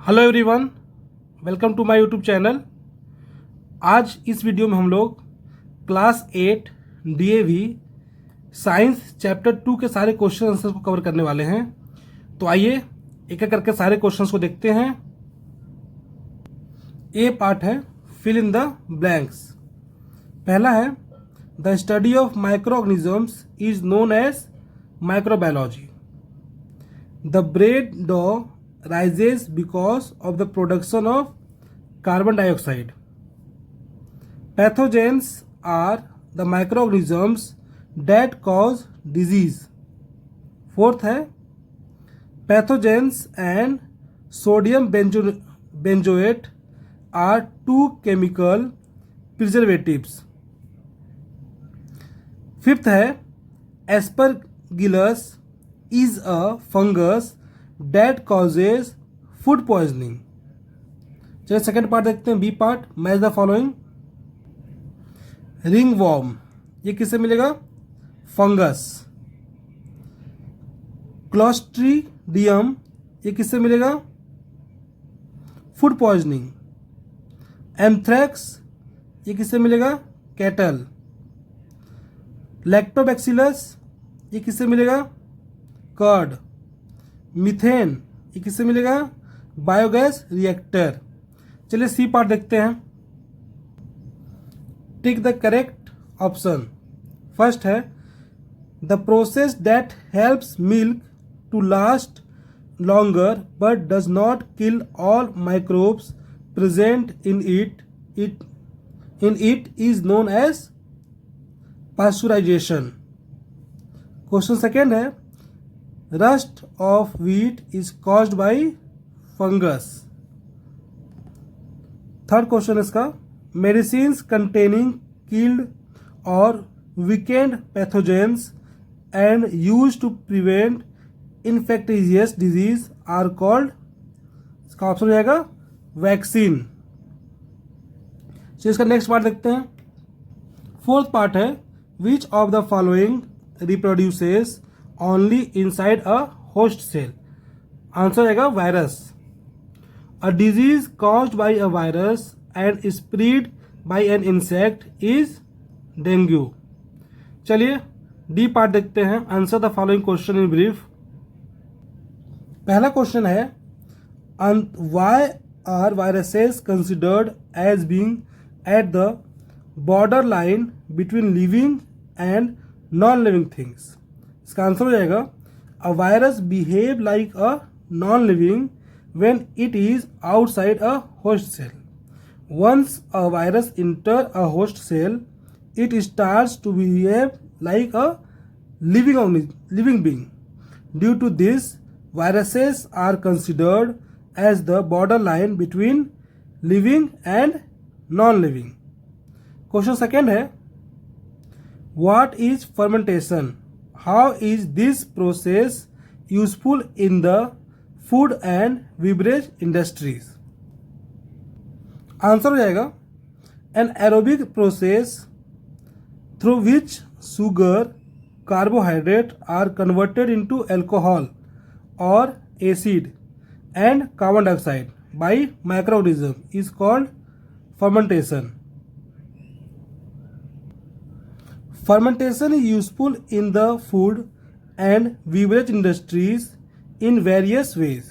Hello everyone, welcome to my YouTube channel. आज इस video में हम लोग क्लास 8 डीएवी साइंस चैप्टर 2 के सारे क्वेश्चन आंसर को कवर करने वाले हैं। तो आइए एक एक करके सारे क्वेश्चंस को देखते हैं। ए पार्ट है फिल इन द ब्लैंक्स। पहला है the study of micro organisms is known as microbiology. The bread dough rises because of the production of carbon dioxide. Pathogens are the microorganisms that cause disease. Fourth है pathogens and sodium benzoate are two chemical preservatives. Fifth है aspergillus is a fungus that causes food poisoning. चलिए second part देखते हैं, B part. Match the following. Ringworm ये किससे मिलेगा? Fungus. Clostridium ये किससे मिलेगा? Food poisoning. एंथ्रेक्स ये किससे मिलेगा? कैटल। लैक्टोबैक्सिलस ये किससे मिलेगा? कर्ड। मीथेन ये किससे मिलेगा? Biogas reactor. चलिए सी पार्ट देखते हैं। Tick the correct option. First है the process that helps milk to last longer but does not kill all microbes present in it is known as pasteurisation. Question second है rust of wheat is caused by fungus. Third question इसका medicines containing killed or weakened pathogens and used to prevent infectious disease are called, इसका option हो जाएगा vaccine. चलिए इसका next part देखते हैं। Fourth part है which of the following reproduces only inside a host cell? Answer आएगा virus. A disease caused by a virus and spread by an insect is dengue. चलिए D part देखते हैं। Answer the following question in brief. पहला question है why are viruses considered as being at the border line between living and non living things. इसका answer हो जाएगा a virus behave like a non living when it is outside a host cell. Once a virus enter a host cell it starts to behave like a living being. Due to this viruses are considered as the border line between living and non living. Question second है what is fermentation? How is this process useful in the food and beverage industries? Answer हो जाएगा an aerobic process through which sugar, carbohydrate are converted into alcohol or acid and carbon dioxide by microorganism is called fermentation. Fermentation is useful in the food and beverage industries in various ways.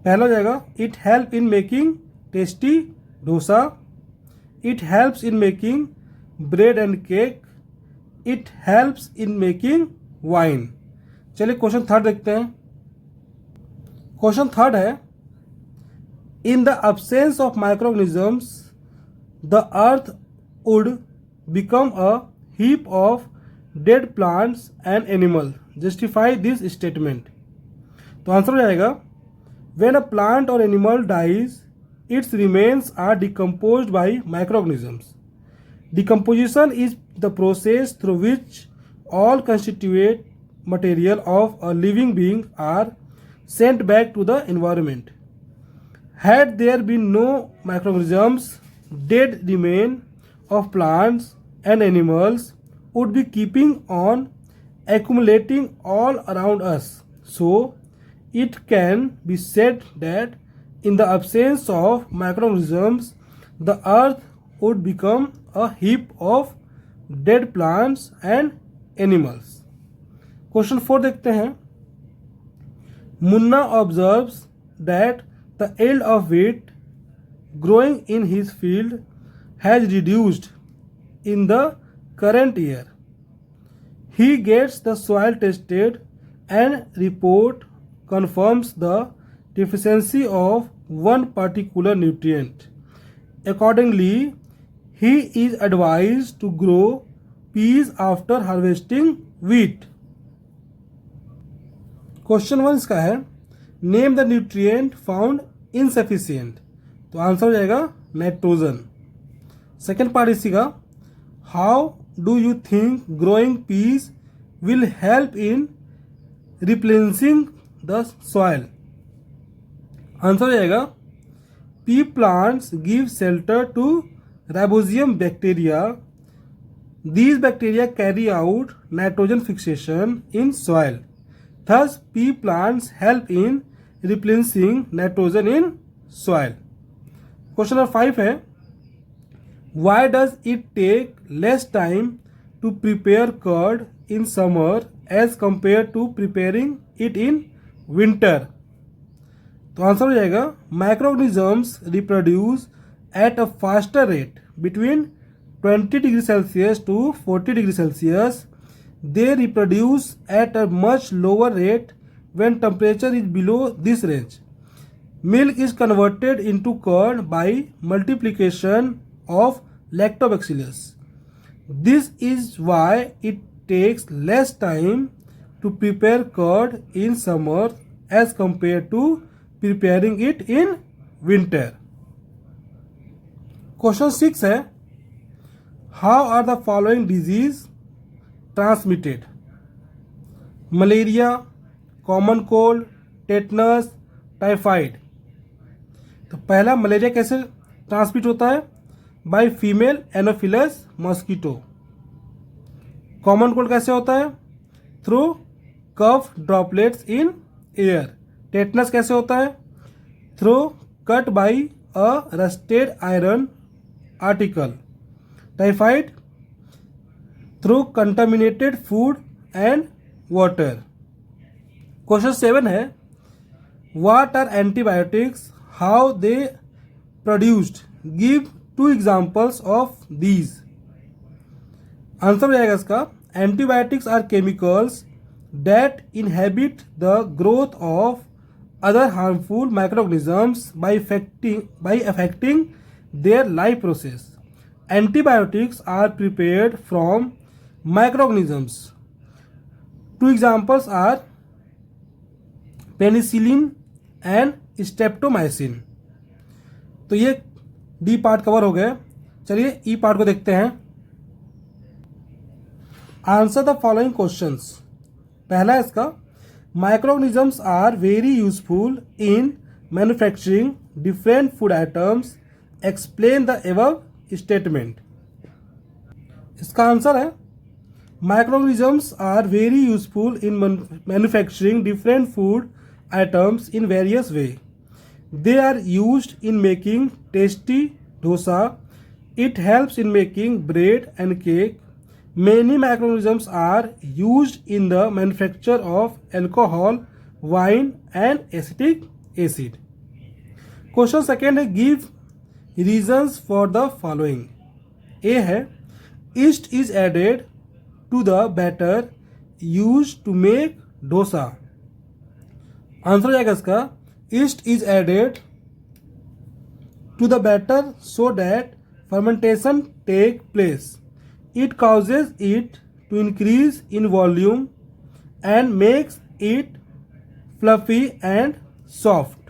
पहला हो जाएगा it help in making tasty dosa, it helps in making bread and cake, it helps in making wine. चलिए question third देखते हैं। Question third है in the absence of microorganisms the earth would become a heap of dead plants and animals. Justify this statement. तो answer हो जाएगा when a plant or animal dies its remains are decomposed by microorganisms. Decomposition is the process through which all constituent material of a living being are sent back to the environment. Had there been no microorganisms, dead remains of plants and animals would be keeping on accumulating all around us. So it can be said that In the absence of microorganisms, the earth would become a heap of dead plants and animals. Question 4 देखते हैं. Munna observes that the yield of wheat growing in his field has reduced in the current year. He gets the soil tested and report confirms the deficiency of one particular nutrient. Accordingly, he is advised to grow peas after harvesting wheat. Question 1 इसका है, name the nutrient found insufficient. तो answer हो जाएगा nitrogen. Second part इसी का, how do you think growing peas will help in replacing the soil. Answer हो जाएगा, pea plants give shelter to rhizobium bacteria. These bacteria carry out nitrogen fixation in soil. Thus, pea plants help in replenishing nitrogen in soil. Question number 5 है, why does it take less time to prepare curd in summer as compared to preparing it in winter? तो answer हो जाएगा, microorganisms reproduce at a faster rate between 20 degree Celsius to 40 degree Celsius. They reproduce at a much lower rate when temperature is below this range. Milk is converted into curd by multiplication of Lactobacillus. This is why it takes less time to prepare curd in summer as compared to preparing it in winter. Question 6 है, how are the following disease transmitted? Malaria, common cold, tetanus, typhoid. तो पहला malaria कैसे transmit होता है? By female anopheles mosquito. Common cold कैसे होता है? Through cough droplets in air. Tetanus कैसे होता है? Through cut by a rusted iron article. Typhoid through contaminated food and water. Question 7 है, what are antibiotics, how they produced, give 2 examples of these. Answer हो जाएगा इसका, antibiotics are chemicals that inhibit the growth of other harmful microorganisms by affecting their life process. Antibiotics are prepared from microorganisms. 2 examples are penicillin and streptomycin. तो ये D part cover हो गए. चलिए ई part को देखते हैं. Answer the following questions. पहला इसका, microorganisms are very useful in manufacturing different food items. Explain the above statement. इसका आंसर है, microorganisms are very useful in manufacturing different food items in various way. They are used in making tasty dosa. It helps in making bread and cake. Many microorganisms are used in the manufacture of alcohol, wine and acetic acid. Question 2 है, give reasons for the following. A है, yeast is added to the batter used to make dosa. Answer हो जाएगा इसका, yeast is added to the batter so that fermentation take place. It causes it to increase in volume and makes it fluffy and soft.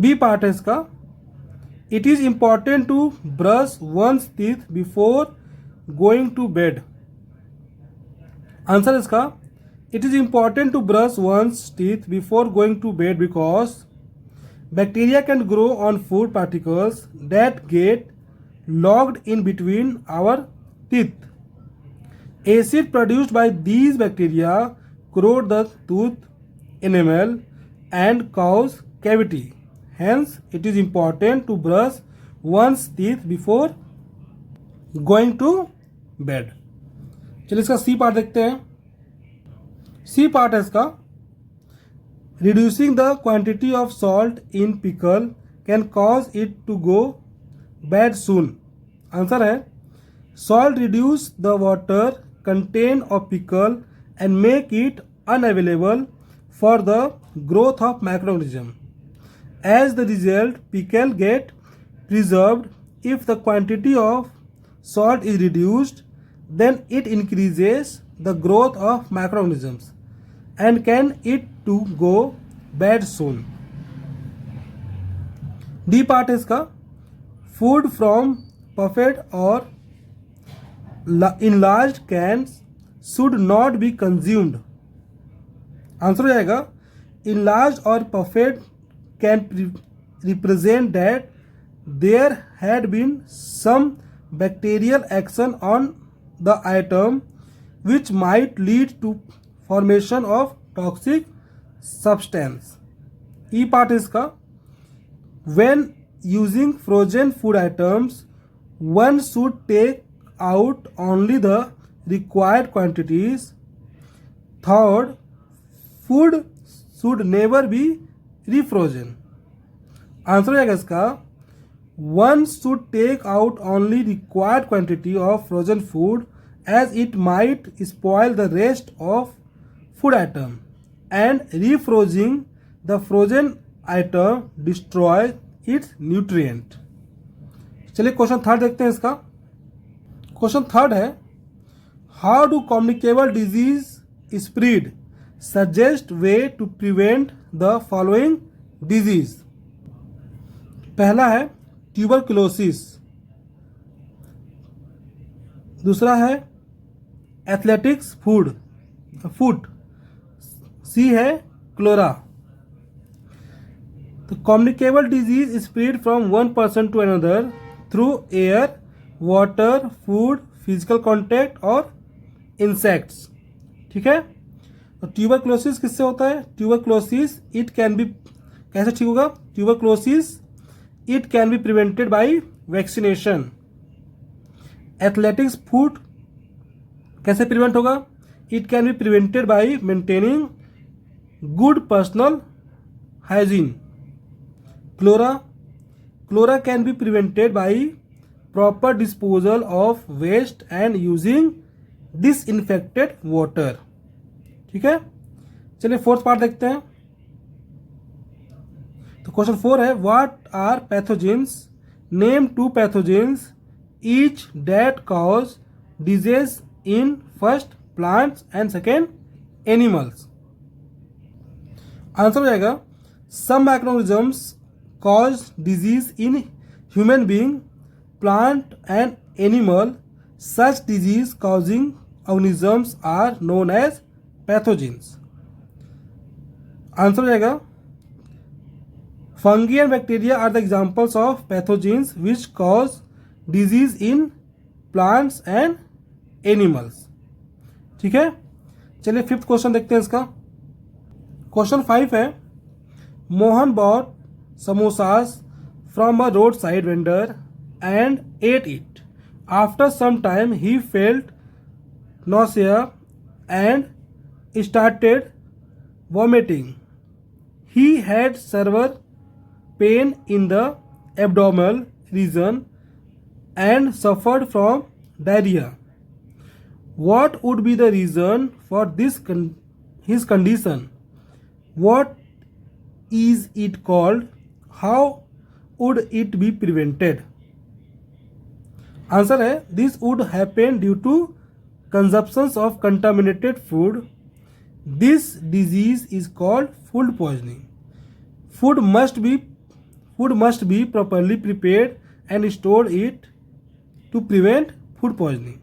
B part है इसका, it is important to brush one's teeth before going to bed. Answer इसका, it is important to brush one's teeth before going to bed because bacteria can grow on food particles that get logged in between our teeth. Acid produced by these bacteria corrode the tooth enamel and cause cavity. Hence, it is important to brush one's teeth before going to bed. चलिए इसका सी part देखते हैं. सी part है इसका. Reducing the quantity of salt in pickle can cause it to go bad soon. Answer है salt reduce the water content of pickle and make it unavailable for the growth of microorganism. As the result, pickle get preserved. If the quantity of salt is reduced, then it increases the growth of microorganisms and can it to go bad soon. D part है इसका. Food from buffet or enlarged cans should not be consumed. Answer हो जाएगा enlarged or buffet can represent that there had been some bacterial action on the item which might lead to formation of toxic substance. E part is का. When using frozen food items, one should take out only the required quantities. Third, food should never be refrozen. Answer हो जाएगा इसका one should take out only required quantity of frozen food as it might spoil the rest of food item and refrozing the frozen item destroys its nutrient. चलिए question third देखते हैं इसका. Question third is how do communicable disease spread suggest way to prevent the following disease. पहला है tuberculosis, दूसरा है athletics foot, सी है cholera. तो communicable disease spread from one person to another through air, water, food, physical contact और insects. ठीक है. तो ट्यूबरकुलोसिस किससे होता है? ट्यूबरकुलोसिस इट कैन बी, कैसे ठीक होगा? Tuberculosis it can be prevented by vaccination. Athletics food कैसे प्रिवेंट होगा? It can be prevented by maintaining good personal hygiene. Cholera can be prevented by proper disposal of waste and using disinfected water. ठीक है. चलिए fourth part देखते हैं. तो question 4 है what are pathogens, name 2 pathogens each that cause disease in first plants and second animals. Answer हो जाएगा some microorganisms cause disease in human being, plant and animal. Such disease causing organisms are known as pathogens. Answer हो जाएगा fungi and bacteria are the examples of pathogens which cause disease in plants and animals. ठीक है. चलिए fifth question देखते हैं इसका. Question 5 है Mohan bought samosas from a roadside vendor and ate it. After some time he felt nausea and started vomiting. He had severe pain in the abdominal region and suffered from diarrhea. What would be the reason for this his condition? What is it called? How would it be prevented? Answer है this would happen due to consumptions of contaminated food. This disease is called food poisoning. Food must be properly prepared and stored it to prevent food poisoning.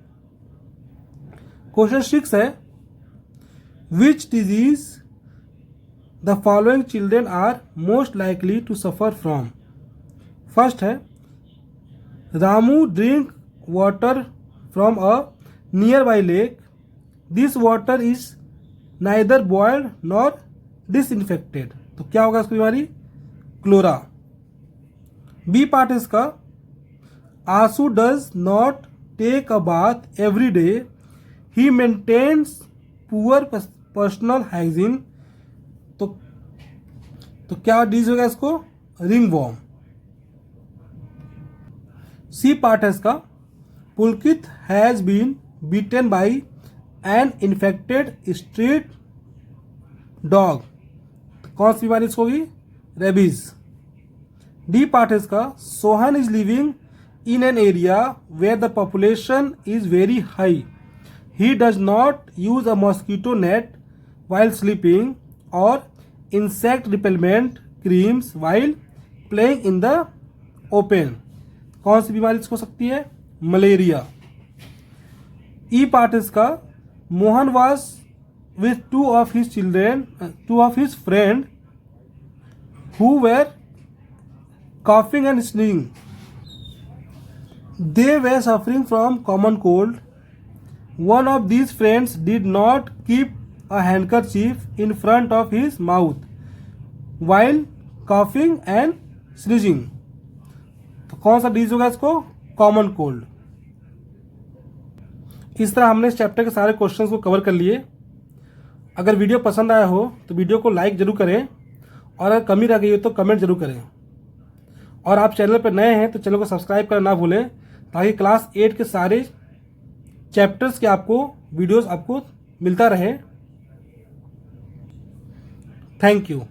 Question 6 है which disease the following children are most likely to suffer from. First है Ramu drink water from a nearby lake. This water is neither boiled nor disinfected. तो क्या होगा इसकी बीमारी? क्लोरा. B part इसका, Ashu does not take a bath every day, he maintains poor personal hygiene. तो क्या डीज होगा इसको, रिंग वॉर्म। सी पार्ट है इसका, Pulkit has been beaten by an infected street dog. कौन सी बीमारी इसको होगी, रेबीज। डी पार्ट है इसका, Sohan is living in an area where the population is very high, he does not use a mosquito net while sleeping or insect repellent creams while playing in the open. कौन सी बीमारी इसको हो सकती है, malaria. ई part इसका, Mohan was with two of his friend who were coughing and sneezing. They were suffering from common cold. One of these friends did not keep a handkerchief in front of his mouth while coughing and sneezing. तो कौन सा disease होगा इसको, common cold. इस तरह हमने इस chapter के सारे क्वेश्चंस को कवर कर लिए। अगर वीडियो पसंद आया हो तो वीडियो को लाइक जरूर करें, और अगर कमी रह गई हो तो कमेंट जरूर करें। और आप चैनल पर नए हैं तो चैनल को सब्सक्राइब करना ना भूलें, ताकि क्लास 8 के सारे चैप्टर्स के आपको वीडियोस आपको मिलता रहे। Thank you.